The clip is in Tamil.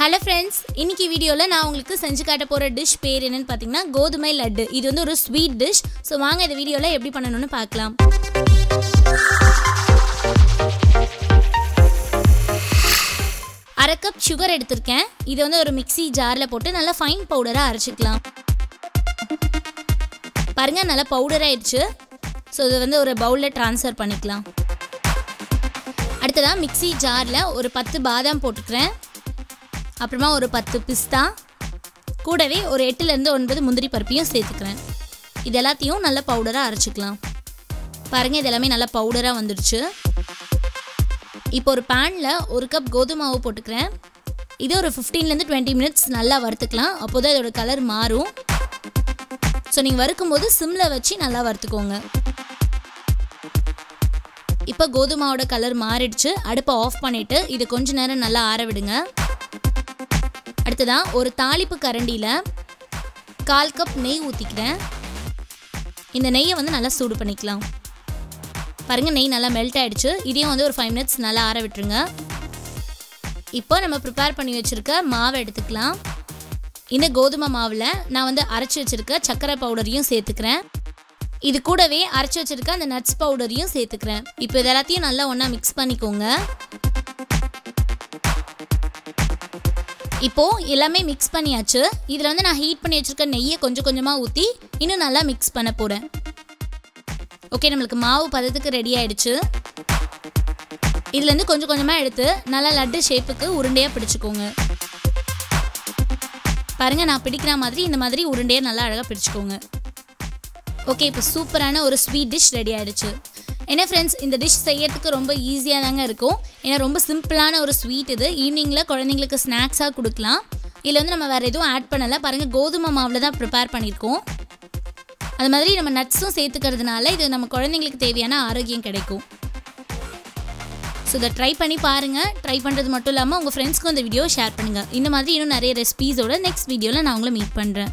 Hello friends, இன்னைக்கு வீடியோல நான் உங்களுக்கு செஞ்சு காட்ட போற டிஷ் பேர் என்னன்னு பாத்தீங்கன்னா கோதுமை லட்டு. இது வந்து ஒரு ஸ்வீட் டிஷ். சோ வாங்க இந்த வீடியோல எப்படி பண்ணனும்னு பார்க்கலாம். அரை கப் sugar எடுத்துர்க்கேன். இத வந்து ஒரு மிக்ஸி ஜார்ல போட்டு நல்லா ஃபைன் பவுடரா அரைச்சுக்கலாம். பாருங்க நல்லா பவுடர் ஆயிடுச்சு. சோ இத வந்து ஒரு பவுல்ல ட்ரான்ஸ்ஃபர் பண்ணிக்கலாம். அடுத்ததா மிக்ஸி ஜார்ல ஒரு 10 பாதாம் போட்டுக்கிறேன். அப்புறமா ஒரு 10 பிஸ்தா கூடவே ஒரு 8 ல இருந்து 9 முந்திரி பருப்பையும் சேர்த்துக்கிறேன். இது எல்லாத்தையும் நல்ல பவுடரா அரைச்சுக்கலாம். பாருங்க இது எல்லாமே நல்ல பவுடரா வந்துருச்சு. இப்போ ஒரு panல ஒரு கப் கோதுமை மாவு போட்டுக்கிறேன். இது ஒரு 15 ல இருந்து 20 மினிட்ஸ் நல்லா வறுத்துக்கலாம். அப்போதான் இதோட கலர் மாறும். சோ நீங்க வறுக்கும்போது சிம்ல வச்சு நல்லா வறுத்துக்கோங்க. இப்போ கோதுமை மாவோட கலர் மாறிடுச்சு. அடுப்பை ஆஃப் பண்ணிட்டு இது கொஞ்ச நேரம் நல்லா ஆற விடுங்க. அடுத்ததா ஒரு தாளிப்பு கரண்டில 1/4 கப் நெய் ஊத்திக்கிறேன். இந்த நெய்யை வந்து நல்லா சூடு பண்ணிக்கலாம். பாருங்க நெய் நல்லா மெல்ட் ஆயிடுச்சு. இதையும் வந்து ஒரு 5 மினிட்ஸ் நல்லா ஆற விட்டுருங்க. இப்போ நம்ம ப்ரிப்பேர் பண்ணி வச்சிருக்க மாவை எடுத்துக்கலாம். இந்த கோதுமை மாவுல நான் வந்து அரைச்சு வச்சிருக்க சக்கரை பவுடரையும் சேர்த்துக்கிறேன். இது கூடவே அரைச்சு வச்சிருக்க அந்த நட்ஸ் பவுடரையும் சேர்த்துக்கிறேன். இப்போ இது எல்லாத்தையும் நல்லா ஒண்ணா மிக்ஸ் பண்ணிக்கோங்க. இப்போ எல்லாமே மிக்ஸ் பண்ணியாச்சு. இதுல வந்து நான் ஹீட் பண்ணி வச்சிருக்க நெய்யை கொஞ்சம் கொஞ்சமா ஊத்தி இன்னும் நல்லா மிக்ஸ் பண்ண போறேன். ஓகே நமக்கு மாவு பதத்துக்கு ரெடி ஆயிடுச்சு. இதுல இருந்து கொஞ்சம் கொஞ்சமா எடுத்து நல்லா லட்டு ஷேப்புக்கு உருண்டையா பிடிச்சுக்கோங்க. பாருங்க நான் பிடிக்கிற மாதிரி இந்த மாதிரி உருண்டையா நல்லா அழகா பிடிச்சுக்கோங்க. ஓகே இப்போ சூப்பரான ஒரு ஸ்வீட் டிஷ் ரெடி ஆயிடுச்சு. என்ன ஃப்ரெண்ட்ஸ் இந்த டிஷ் செய்யறதுக்கு ரொம்ப ஈஸியாக தாங்க இருக்கும். ஏன்னா ரொம்ப சிம்பிளான ஒரு ஸ்வீட் இது. ஈவினிங்கில் குழந்தைங்களுக்கு ஸ்நாக்ஸாக கொடுக்கலாம். இதில் வந்து நம்ம வேறு எதுவும் ஆட் பண்ணலை. பாருங்கள் கோதுமை மாவில் தான் ப்ரிப்பேர் பண்ணியிருக்கோம். அது மாதிரி நம்ம நட்ஸும் சேர்த்துக்கிறதுனால இது நம்ம குழந்தைங்களுக்கு தேவையான ஆரோக்கியம் கிடைக்கும். ஸோ இதை ட்ரை பண்ணி பாருங்கள். ட்ரை பண்ணுறது மட்டும் இல்லாமல் உங்கள் ஃப்ரெண்ட்ஸ்க்கும் இந்த வீடியோ ஷேர் பண்ணுங்கள். இந்த மாதிரி இன்னும் நிறைய ரெசிபீஸோட நெக்ஸ்ட் வீடியோவில் நான் உங்களை மீட் பண்ணுறேன்.